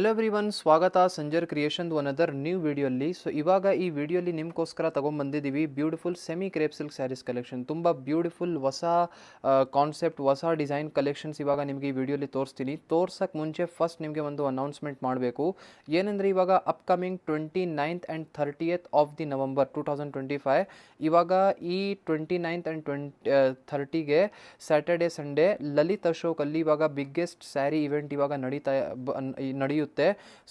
Hello everyone, ಸ್ವಾಗತ Sanjar creation another new ವಿಡಿಯೋಲಿ. So ಇವಾಗ ಈ ವಿಡಿಯೋಲಿ ನಿಮ್ಗೋಸ್ಕರ ತೊಗೊಂಡ್ಬಂದಿದ್ದೀವಿ beautiful semi crepe silk sarees collection. ತುಂಬ ಬ್ಯೂಟಿಫುಲ್ ಹೊಸ ಕಾನ್ಸೆಪ್ಟ್, ಹೊಸ ಡಿಸೈನ್ ಕಲೆಕ್ಷನ್ಸ್ ಇವಾಗ ನಿಮಗೆ ಈ ವಿಡಿಯೋಲಿ ತೋರಿಸ್ತೀನಿ. ತೋರ್ಸೋಕ್ಕೆ ಮುಂಚೆ ಫಸ್ಟ್ ನಿಮಗೆ ಒಂದು ಅನೌನ್ಸ್ಮೆಂಟ್ ಮಾಡಬೇಕು. ಏನಂದರೆ ಇವಾಗ upcoming 29th and 30th of the November 2025, ಇವಾಗ ಈ 29th ಆ್ಯಂಡ್ 30ಗೆ ಸ್ಯಾಟರ್ಡೆ ಸಂಡೇ ಲಲಿತ್ ಅಶೋಕಲ್ಲಿ ಇವಾಗ ಬಿಗ್ಗೆಸ್ಟ್ ಸ್ಯಾರಿ ಇವೆಂಟ್ ಇವಾಗ ನಡೆಯುತ್ತೆ.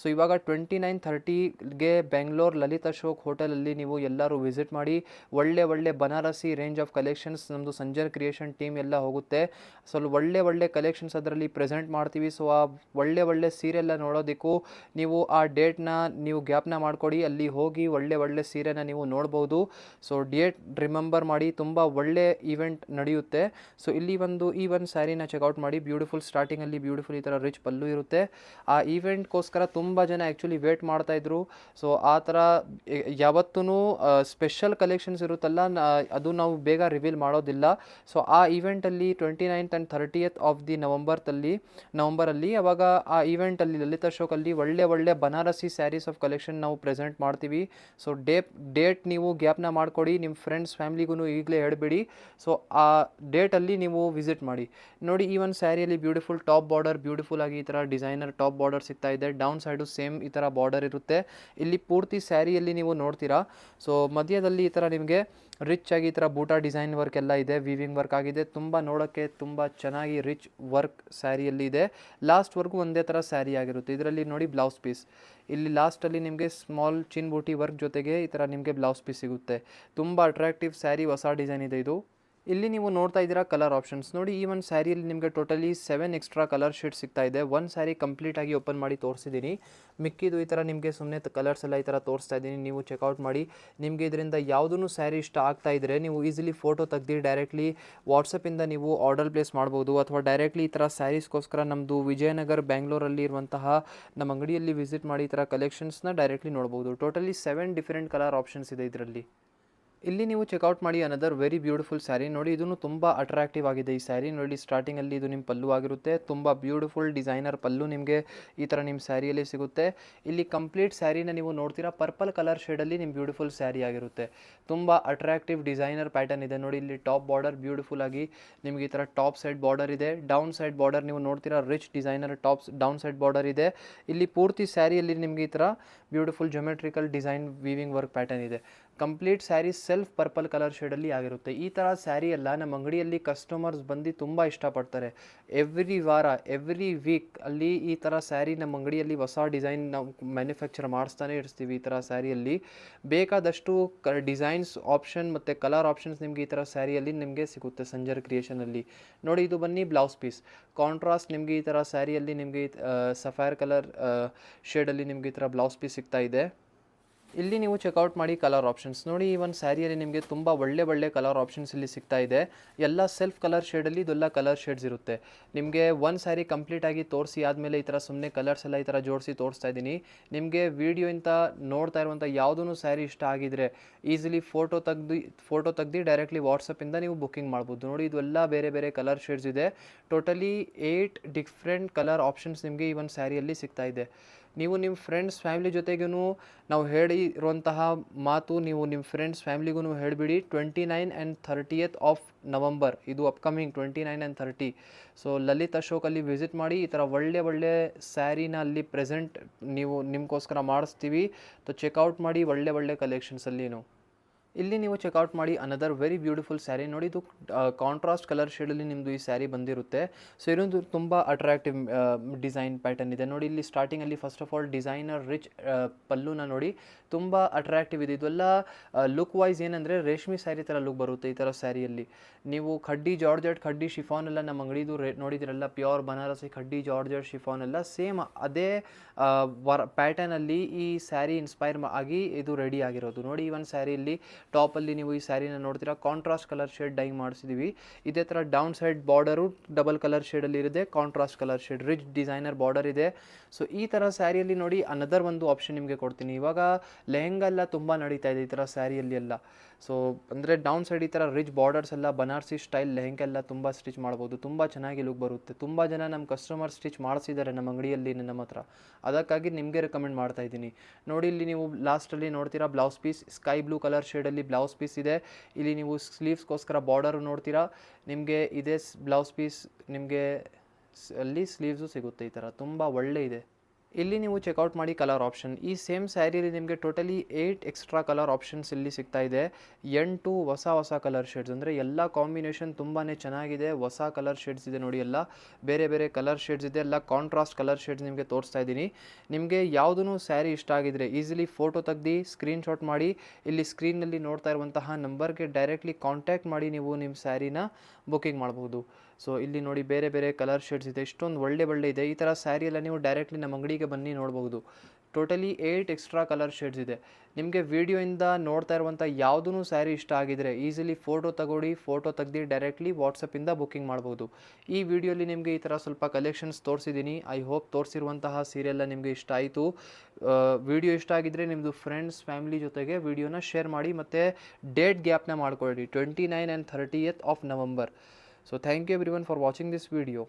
ಸೊ ಇವಾಗ 29-30ಗೆ ಬೆಂಗಳೂರು ಲಲಿತ್ ಅಶೋಕ್ ಹೋಟೆಲಲ್ಲಿ ನೀವು ಎಲ್ಲರೂ ವಿಸಿಟ್ ಮಾಡಿ. ಒಳ್ಳೆ ಬನಾರಸಿ ರೇಂಜ್ ಆಫ್ ಕಲೆಕ್ಷನ್ಸ್ ನಮ್ಮದು ಸಂಜರ್ ಕ್ರಿಯೇಷನ್ ಟೀಮ್ ಎಲ್ಲ ಹೋಗುತ್ತೆ. ಸೊ ಒಳ್ಳೆ ಕಲೆಕ್ಷನ್ಸ್ ಅದರಲ್ಲಿ ಪ್ರೆಸೆಂಟ್ ಮಾಡ್ತೀವಿ. ಸೊ ಆ ಒಳ್ಳೆ ಸೀರೆಲ್ಲ ನೋಡೋದಕ್ಕೂ ನೀವು ಆ ಡೇಟ್ನ ನೀವು ಜ್ಞಾಪನ ಮಾಡಿಕೊಡಿ, ಅಲ್ಲಿ ಹೋಗಿ ಒಳ್ಳೆ ಸೀರೆನ ನೀವು ನೋಡ್ಬೋದು. ಸೊ ಡೇಟ್ ರಿಮೆಂಬರ್ ಮಾಡಿ, ತುಂಬ ಒಳ್ಳೆ ಈವೆಂಟ್ ನಡೆಯುತ್ತೆ. ಸೊ ಇಲ್ಲಿ ಈ ಒಂದು ಸ್ಯಾರಿನ ಚೆಕ್ಔಟ್ ಮಾಡಿ. ಬ್ಯೂಟಿಫುಲ್ ಸ್ಟಾರ್ಟಿಂಗಲ್ಲಿ ಬ್ಯೂಟಿಫುಲ್ ಈ ಥರ ರಿಚ್ ಪಲ್ಲು ಇರುತ್ತೆ. ಆ ಈವೆಂಟ್ಗೋಸ್ಕರ ತುಂಬ ಜನ ಆ್ಯಕ್ಚುಲಿ ವೇಟ್ ಮಾಡ್ತಾಯಿದ್ರು. ಸೊ ಆ ಥರ ಯಾವತ್ತೂ ಸ್ಪೆಷಲ್ ಕಲೆಕ್ಷನ್ಸ್ ಇರುತ್ತಲ್ಲ, ಅದು ನಾವು ಬೇಗ ರಿವೀಲ್ ಮಾಡೋದಿಲ್ಲ. ಸೊ ಆ ಈವೆಂಟಲ್ಲಿ 29th and 30th of the ನವಂಬರಲ್ಲಿ ಅವಾಗ ಆ ಈವೆಂಟಲ್ಲಿ ಲಲಿತ್ ಅಶೋಕಲ್ಲಿ ಒಳ್ಳೆ ಬನಾರಸಿ ಸ್ಯಾರೀಸ್ ಆಫ್ ಕಲೆಕ್ಷನ್ ನಾವು ಪ್ರೆಸೆಂಟ್ ಮಾಡ್ತೀವಿ. ಸೊ ಡೇಟ್ ನೀವು ಜ್ಞಾಪನ ಮಾಡಿಕೊಡಿ, ನಿಮ್ಮ ಫ್ರೆಂಡ್ಸ್ ಫ್ಯಾಮ್ಲಿಗೂ ಈಗಲೇ ಹೇಳ್ಬೇಡಿ. ಸೊ ಆ ಡೇಟಲ್ಲಿ ನೀವು ವಿಸಿಟ್ ಮಾಡಿ. ನೋಡಿ, ಈ ಒಂದು ಸ್ಯಾರಿಯಲ್ಲಿ ಬ್ಯೂಟಿಫುಲ್ ಟಾಪ್ ಬಾರ್ಡರ್, ಬ್ಯೂಟಿಫುಲ್ ಆಗಿ ಈ ಥರ ಡಿಸೈನರ್ ಟಾಪ್ ಬಾರ್ಡರ್ ಸಿಗ್ತಾ ಇದೆ. ಡೌನ್ ಸೈಡು ಸೇಮ್ ಈ ಥರ ಬಾರ್ಡರ್ ಇರುತ್ತೆ. ಇಲ್ಲಿ ಪೂರ್ತಿ ಸ್ಯಾರಿಯಲ್ಲಿ ನೀವು ನೋಡ್ತೀರಾ. ಸೊ ಮಧ್ಯದಲ್ಲಿ ಈ ಥರ ನಿಮಗೆ ರಿಚ್ ಆಗಿ ಈ ಥರ ಬೂಟಾ ಡಿಸೈನ್ ವರ್ಕ್ ಎಲ್ಲ ಇದೆ, ವೀವಿಂಗ್ ವರ್ಕ್ ಆಗಿದೆ. ತುಂಬ ನೋಡೋಕ್ಕೆ ತುಂಬ ಚೆನ್ನಾಗಿ ರಿಚ್ ವರ್ಕ್ ಸ್ಯಾರಿಯಲ್ಲಿ ಇದೆ. ಲಾಸ್ಟ್ವರೆಗೂ ಒಂದೇ ಥರ ಸ್ಯಾರಿ ಆಗಿರುತ್ತೆ. ಇದರಲ್ಲಿ ನೋಡಿ ಬ್ಲೌಸ್ ಪೀಸ್, ಇಲ್ಲಿ ಲಾಸ್ಟಲ್ಲಿ ನಿಮಗೆ ಸ್ಮಾಲ್ ಚಿನ್ ಬೂಟಿ ವರ್ಕ್ ಜೊತೆಗೆ ಈ ಥರ ನಿಮಗೆ ಬ್ಲೌಸ್ ಪೀಸ್ ಸಿಗುತ್ತೆ. ತುಂಬ ಅಟ್ರಾಕ್ಟಿವ್ ಸ್ಯಾರಿ, ಹೊಸ ಡಿಸೈನ್ ಇದೆ ಇದು. ಇಲ್ಲಿ ನೀವು ನೋಡ್ತಾ ಇದ್ದೀರಾ ಕಲರ್ ಆಪ್ಷನ್ಸ್. ನೋಡಿ, ಈ ಒಂದು ಸ್ಯಾರಿಯಲ್ಲಿ ನಿಮಗೆ ಟೋಟಲಿ 7 ಎಕ್ಸ್ಟ್ರಾ ಕಲರ್ ಶೇಡ್ ಸಿಗ್ತಾ ಇದೆ. ಒಂದು ಸ್ಯಾರಿ ಕಂಪ್ಲೀಟಾಗಿ ಓಪನ್ ಮಾಡಿ ತೋರಿಸಿದ್ದೀನಿ. ಮಿಕ್ಕಿದು ಈ ಥರ ನಿಮಗೆ ಸುಮ್ಮನೆ ಕಲರ್ಸ್ ಎಲ್ಲ ಈ ಥರ ತೋರಿಸ್ತಾ ಇದ್ದೀನಿ, ನೀವು ಚೆಕ್ಔಟ್ ಮಾಡಿ. ನಿಮಗೆ ಇದರಿಂದ ಯಾವುದೂ ಸ್ಯಾರಿ ಇಷ್ಟ ಆಗ್ತಾ ಇದ್ದರೆ ನೀವು ಈಸಿಲಿ ಫೋಟೋ ತೆಗ್ದು ಡೈರೆಕ್ಟ್ಲಿ ವಾಟ್ಸಪ್ಪಿಂದ ನೀವು ಆರ್ಡರ್ ಪ್ಲೇಸ್ ಮಾಡ್ಬೋದು. ಅಥವಾ ಡೈರೆಕ್ಟ್ಲಿ ಈ ಥರ ಸ್ಯಾರೀಸ್ಗೋಸ್ಕರ ನಮ್ಮದು ವಿಜಯನಗರ ಬೆಂಗಳೂರಲ್ಲಿ ಇರುವಂತಹ ನಮ್ಮ ಅಂಗಡಿಯಲ್ಲಿ ವಿಸಿಟ್ ಮಾಡಿ ಈ ಥರ ಕಲೆಕ್ಷನ್ಸ್ನ ಡೈರೆಕ್ಟ್ಲಿ ನೋಡ್ಬೋದು. ಟೋಟಲಿ 7 ಡಿಫರೆಂಟ್ ಕಲರ್ ಆಪ್ಷನ್ಸ್ ಇದೆ ಇದರಲ್ಲಿ. ಇಲ್ಲಿ ನೀವು ಚೆಕ್ಔಟ್ ಮಾಡಿ ಅನದರ್ ವೆರಿ ಬ್ಯೂಟಿಫುಲ್ ಸ್ಯಾರಿ. ನೋಡಿ, ಇದೂ ತುಂಬ ಅಟ್ರಾಕ್ಟಿವ್ ಆಗಿದೆ ಈ ಸ್ಯಾರಿ. ನೋಡಿ, ಸ್ಟಾರ್ಟಿಂಗಲ್ಲಿ ಇದು ನಿಮ್ಮ ಪಲ್ಲು ಆಗಿರುತ್ತೆ. ತುಂಬ ಬ್ಯೂಟಿಫುಲ್ ಡಿಸೈನರ್ ಪಲ್ಲು ನಿಮಗೆ ಈ ಥರ ನಿಮ್ಮ ಸ್ಯಾರಿಯಲ್ಲಿ ಸಿಗುತ್ತೆ. ಇಲ್ಲಿ ಕಂಪ್ಲೀಟ್ ಸ್ಯಾರಿನ ನೀವು ನೋಡ್ತೀರಾ, ಪರ್ಪಲ್ ಕಲರ್ ಶೇಡಲ್ಲಿ ನಿಮ್ಮ ಬ್ಯೂಟಿಫುಲ್ ಸ್ಯಾರಿ ಆಗಿರುತ್ತೆ. ತುಂಬ ಅಟ್ರಾಕ್ಟಿವ್ ಡಿಸೈನರ್ ಪ್ಯಾಟರ್ನ್ ಇದೆ. ನೋಡಿ, ಇಲ್ಲಿ ಟಾಪ್ ಬಾರ್ಡರ್ ಬ್ಯೂಟಿಫುಲ್ ಆಗಿ ನಿಮಗೆ ಈ ಥರ ಟಾಪ್ ಸೈಡ್ ಬಾರ್ಡರ್ ಇದೆ. ಡೌನ್ ಸೈಡ್ ಬಾರ್ಡರ್ ನೀವು ನೋಡ್ತೀರಾ, rich designer down side border ಇದೆ. ಇಲ್ಲಿ ಪೂರ್ತಿ ಸ್ಯಾರಿಯಲ್ಲಿ ನಿಮಗೆ ಈ ಥರ beautiful geometrical design weaving work pattern ಇದೆ. Complete saree self purple colour ಶೇಡಲ್ಲಿ ಆಗಿರುತ್ತೆ. ಈ ಥರ ಸ್ಯಾರಿ ಎಲ್ಲ ನಮ್ಮ ಅಂಗಡಿಯಲ್ಲಿ ಕಸ್ಟಮರ್ಸ್ ಬಂದು ತುಂಬ ಇಷ್ಟಪಡ್ತಾರೆ. ಎವ್ರಿ ವೀಕ್ ಅಲ್ಲಿ ಈ ಥರ ಸ್ಯಾರಿ ನಮ್ಮ ಅಂಗಡಿಯಲ್ಲಿ ಹೊಸ ಡಿಸೈನ್ ನಾವು ಮ್ಯಾನುಫ್ಯಾಕ್ಚರ್ ಮಾಡಿಸ್ತಾನೆ ಇರ್ತೀವಿ. ಈ ಥರ ಸ್ಯಾರಿಯಲ್ಲಿ ಬೇಕಾದಷ್ಟು ಡಿಸೈನ್ಸ್ ಆಪ್ಷನ್ ಮತ್ತು ಕಲರ್ ಆಪ್ಷನ್ಸ್ ನಿಮಗೆ ಈ ಥರ ಸ್ಯಾರಿಯಲ್ಲಿ ನಿಮಗೆ ಸಿಗುತ್ತೆ ಸಂಜರ್ ಕ್ರಿಯೇಷನಲ್ಲಿ. ನೋಡಿ, ಇದು ಬನ್ನಿ ಬ್ಲೌಸ್ ಪೀಸ್ ಕಾಂಟ್ರಾಸ್ಟ್. ನಿಮಗೆ ಈ ಥರ ಸ್ಯಾರಿಯಲ್ಲಿ ನಿಮಗೆ ಸಫೈರ್ ಕಲರ್ ಶೇಡಲ್ಲಿ ನಿಮಗೆ ಈ ಥರ ಬ್ಲೌಸ್ ಪೀಸ್ ಸಿಗ್ತಾ ಇದೆ. ಇಲ್ಲಿ ನೀವು ಚೆಕ್ಔಟ್ ಮಾಡಿ ಕಲರ್ ಆಪ್ಷನ್ಸ್. ನೋಡಿ, ಈ ಒಂದು ಸ್ಯಾರಿಯಲ್ಲಿ ನಿಮಗೆ ತುಂಬ ಒಳ್ಳೆ ಕಲರ್ ಆಪ್ಷನ್ಸ್ ಇಲ್ಲಿ ಸಿಗ್ತಾ ಇದೆ. ಎಲ್ಲ ಸೆಲ್ಫ್ ಕಲರ್ ಶೇಡಲ್ಲಿ ಇದೆಲ್ಲ ಕಲರ್ ಶೇಡ್ಸ್ ಇರುತ್ತೆ. ನಿಮಗೆ ಒಂದು ಸ್ಯಾರಿ ಕಂಪ್ಲೀಟಾಗಿ ತೋರಿಸಿ ಆದಮೇಲೆ ಈ ಥರ ಸುಮ್ಮನೆ ಕಲರ್ಸ್ ಎಲ್ಲ ಈ ಥರ ಜೋಡಿಸಿ ತೋರಿಸ್ತಾ ಇದ್ದೀನಿ. ನಿಮಗೆ ವಿಡಿಯೋ ಇಂಥ ನೋಡ್ತಾ ಇರುವಂಥ ಯಾವುದೂ ಸ್ಯಾರಿ ಇಷ್ಟ ಆಗಿದ್ರೆ ಈಸಿಲಿ ಫೋಟೋ ತೆಗ್ದು ಡೈರೆಕ್ಟ್ಲಿ ವಾಟ್ಸಪ್ಪಿಂದ ನೀವು ಬುಕ್ಕಿಂಗ್ ಮಾಡ್ಬೋದು. ನೋಡಿ, ಇದೆಲ್ಲ ಬೇರೆ ಕಲರ್ ಶೇಡ್ಸ್ ಇದೆ. ಟೋಟಲಿ 8 ಡಿಫ್ರೆಂಟ್ ಕಲರ್ ಆಪ್ಷನ್ಸ್ ನಿಮಗೆ ಈ ಒಂದು ಸ್ಯಾರಿಯಲ್ಲಿ ಸಿಗ್ತಾ ಇದೆ. ನೀವು ನಿಮ್ಮ ಫ್ರೆಂಡ್ಸ್ ಫ್ಯಾಮಿಲಿ ಜೊತೆಗೂ ನಾವು ಹೇಳಿರುವಂತಹ ಮಾತು ನೀವು ನಿಮ್ಮ ಫ್ರೆಂಡ್ಸ್ ಫ್ಯಾಮಿಲಿಗೂ ಹೇಳಿಬಿಡಿ. 29 ಆ್ಯಂಡ್ 30th ಆಫ್ ನವಂಬರ್, ಇದು ಅಪ್ಕಮಿಂಗ್ 29 ಆ್ಯಂಡ್ 30. ಸೊ ಲಲಿತ್ ಅಶೋಕಲ್ಲಿ ವಿಸಿಟ್ ಮಾಡಿ. ಈ ಥರ ಒಳ್ಳೆ ಸ್ಯಾರಿನ ಅಲ್ಲಿ ಪ್ರೆಸೆಂಟ್ ನಿಮಗೋಸ್ಕರ ಮಾಡಿಸ್ತೀವಿ. ಸೊ ಚೆಕ್ಔಟ್ ಮಾಡಿ ಒಳ್ಳೆ ಕಲೆಕ್ಷನ್ಸಲ್ಲಿ. ಇಲ್ಲಿ ನೀವು ಚೆಕ್ಔಟ್ ಮಾಡಿ ಅನದರ್ ವೆರಿ ಬ್ಯೂಟಿಫುಲ್ ಸ್ಯಾರಿ. ನೋಡಿ, ಇದು ಕಾಂಟ್ರಾಸ್ಟ್ ಕಲರ್ ಶೇಡಲ್ಲಿ ನಿಮ್ಮದು ಈ ಸ್ಯಾರಿ ಬಂದಿರುತ್ತೆ. ಸೊ ಇದೊಂದು ತುಂಬ ಅಟ್ರಾಕ್ಟಿವ್ ಡಿಸೈನ್ ಪ್ಯಾಟರ್ನ್ ಇದೆ. ನೋಡಿ, ಇಲ್ಲಿ ಸ್ಟಾರ್ಟಿಂಗಲ್ಲಿ first of all designer rich ಪಲ್ಲುನ ನೋಡಿ, ತುಂಬ ಅಟ್ರಾಕ್ಟಿವ್ ಇದೆ. ಇದೆಲ್ಲ ಲುಕ್ ವೈಸ್ ಏನಂದರೆ ರೇಷ್ಮೆ ಸ್ಯಾರಿ ಥರ ಲುಕ್ ಬರುತ್ತೆ ಈ ಥರ ಸ್ಯಾರಿಯಲ್ಲಿ. ನೀವು ಜಾರ್ಜೆಟ್ ಖಡ್ಡಿ ಶಿಫಾನ್ ಎಲ್ಲ ನಮ್ಮ ಅಂಗಡಿದು ನೋಡಿದಿರಲ್ಲ, pure Banarasi khaddi georgette chiffon ಎಲ್ಲ ಸೇಮ್ ಅದೇ ಪ್ಯಾಟರ್ನಲ್ಲಿ ಈ ಸ್ಯಾರಿ ಇನ್ಸ್ಪೈರ್ ಆಗಿ ಇದು ರೆಡಿ ಆಗಿರೋದು. ನೋಡಿ, ಈ ಒಂದು ಸ್ಯಾರಿಯಲ್ಲಿ ಟಾಪಲ್ಲಿ ನೀವು ಈ ಸ್ಯಾರಿನ ನೋಡ್ತೀರಾ, ಕಾಂಟ್ರಾಸ್ಟ್ ಕಲರ್ ಶೇಡ್ ಡೈ ಮಾಡಿಸಿದ್ದೀವಿ. ಇದೇ ಥರ down side border double colour ಶೇಡಲ್ಲಿ ಇರುತ್ತೆ, contrast colour shade rich designer border ಇದೆ. ಸೊ ಈ ಥರ ಸ್ಯಾರಿಯಲ್ಲಿ ನೋಡಿ ಅನದರ್ ಒಂದು ಆಪ್ಷನ್ ನಿಮಗೆ ಕೊಡ್ತೀನಿ. ಇವಾಗ ಲೆಹೆಂಗಾ ಎಲ್ಲ ತುಂಬ ನಡೀತಾ ಇದೆ ಈ ಥರ ಸ್ಯಾರಿಯಲ್ಲಿ ಎಲ್ಲ. ಸೊ ಅಂದರೆ ಡೌನ್ ಸೈಡ್ ಈ ಥರ ರಿಚ್ ಬಾರ್ಡರ್ಸ್ ಎಲ್ಲ ಬನಾರಸಿ ಸ್ಟೈಲ್ ಲೆಹೆಂಗಾ ಎಲ್ಲ ತುಂಬ ಸ್ಟಿಚ್ ಮಾಡ್ಬೋದು, ತುಂಬ ಚೆನ್ನಾಗಿ ಲುಕ್ ಬರುತ್ತೆ. ತುಂಬ ಜನ ನಮ್ಮ ಕಸ್ಟಮರ್ ಸ್ಟಿಚ್ ಮಾಡಿಸಿದ್ದಾರೆ ನಮ್ಮ ಅಂಗಡಿಯಲ್ಲಿ ನಮ್ಮ ಹತ್ರ, ಅದಕ್ಕಾಗಿ ನಿಮಗೆ ರೆಕಮೆಂಡ್ ಮಾಡ್ತಾ ಇದ್ದೀನಿ. ನೋಡಿ ಇಲ್ಲಿ ನೀವು ಲಾಸ್ಟಲ್ಲಿ ನೋಡ್ತೀರಾ blouse piece sky blue colour ಶೇಡಲ್ಲಿ ಬ್ಲೌಸ್ ಪೀಸ್ ಇದೆ. ಇಲ್ಲಿ ನೀವು ಸ್ಲೀವ್ಸ್ಗೋಸ್ಕರ ಬಾರ್ಡರು ನೋಡ್ತೀರಾ, ನಿಮಗೆ ಇದೇ ಬ್ಲೌಸ್ ಪೀಸ್ ನಿಮಗೆ ಅಲ್ಲಿ ಸ್ಲೀವ್ಸು ಸಿಗುತ್ತೆ. ಈ ಥರ ತುಂಬ ಒಳ್ಳೆ ಇದೆ. ಇಲ್ಲಿ ನೀವು ಚೆಕ್ಔಟ್ ಮಾಡಿ ಕಲರ್ ಆಪ್ಷನ್. ಈ ಸೇಮ್ ಸ್ಯಾರಿಯಲ್ಲಿ ನಿಮಗೆ ಟೋಟಲಿ 8 ಎಕ್ಸ್ಟ್ರಾ ಕಲರ್ ಆಪ್ಷನ್ಸ್ ಇಲ್ಲಿ ಸಿಗ್ತಾ ಇದೆ. 8 ಹೊಸ ಕಲರ್ ಶೇಡ್ಸ್, ಅಂದರೆ ಎಲ್ಲ ಕಾಂಬಿನೇಷನ್ ತುಂಬಾ ಚೆನ್ನಾಗಿದೆ. ಹೊಸ ಕಲರ್ ಶೇಡ್ಸ್ ಇದೆ ನೋಡಿ, ಎಲ್ಲ ಬೇರೆ ಬೇರೆ ಕಲರ್ ಶೇಡ್ಸ್ ಇದೆ, ಎಲ್ಲ ಕಾಂಟ್ರಾಸ್ಟ್ ಕಲರ್ ಶೇಡ್ಸ್ ನಿಮಗೆ ತೋರಿಸ್ತಾ ಇದ್ದೀನಿ. ನಿಮಗೆ ಯಾವುದೂ ಸ್ಯಾರಿ ಇಷ್ಟ ಆಗಿದ್ರೆ ಈಸಿಲಿ ಫೋಟೋ ತೆಗ್ದು ಸ್ಕ್ರೀನ್ಶಾಟ್ ಮಾಡಿ ಇಲ್ಲಿ ಸ್ಕ್ರೀನಲ್ಲಿ ನೋಡ್ತಾ ಇರುವಂತಹ ನಂಬರ್ಗೆ ಡೈರೆಕ್ಟ್ಲಿ ಕಾಂಟ್ಯಾಕ್ಟ್ ಮಾಡಿ ನೀವು ನಿಮ್ಮ ಸ್ಯಾರಿನ ಬುಕ್ಕಿಂಗ್ ಮಾಡ್ಬೋದು. ಸೊ ಇಲ್ಲಿ ನೋಡಿ ಬೇರೆ ಬೇರೆ ಕಲರ್ ಶೇಡ್ಸ್ ಇದೆ, ಇಷ್ಟೊಂದು ಒಳ್ಳೆ ಇದೆ. ಈ ಥರ ಸ್ಯಾರಿ ಎಲ್ಲ ನೀವು ಡೈರೆಕ್ಟ್ಲಿ ನಮ್ಮ ಅಂಗಡಿಗೆ ಬನ್ನಿ ನೋಡ್ಬೋದು. ಟೋಟಲಿ 8 ಎಕ್ಸ್ಟ್ರಾ ಕಲರ್ ಶೇಡ್ಸ್ ಇದೆ. ನಿಮಗೆ ವಿಡಿಯೋಯಿಂದ ನೋಡ್ತಾ ಇರುವಂಥ ಯಾವುದೂ ಸ್ಯಾರಿ ಇಷ್ಟ ಆಗಿದ್ರೆ ಈಸಿಲಿ ಫೋಟೋ ತೆಗ್ದು ಡೈರೆಕ್ಟ್ಲಿ ವಾಟ್ಸಪ್ಪಿಂದ ಬುಕ್ಕಿಂಗ್ ಮಾಡ್ಬೋದು. ಈ ವಿಡಿಯೋಲಿ ನಿಮಗೆ ಈ ಥರ ಸ್ವಲ್ಪ ಕಲೆಕ್ಷನ್ಸ್ ತೋರಿಸಿದ್ದೀನಿ. ಐ ಹೋಪ್ ತೋರಿಸಿರುವಂತಹ ಸೀರೆಲ್ಲ ನಿಮಗೆ ಇಷ್ಟ ಆಯಿತು. ವಿಡಿಯೋ ಇಷ್ಟ ಆಗಿದ್ದರೆ ನಿಮ್ಮದು ಫ್ರೆಂಡ್ಸ್ ಫ್ಯಾಮಿಲಿ ಜೊತೆಗೆ ವಿಡಿಯೋನ ಶೇರ್ ಮಾಡಿ, ಮತ್ತು ಡೇಟ್ ಗ್ಯಾಪ್ನ ಮಾಡ್ಕೊಳ್ಳಿ 29 and 30th of November. So thank you everyone for watching this video.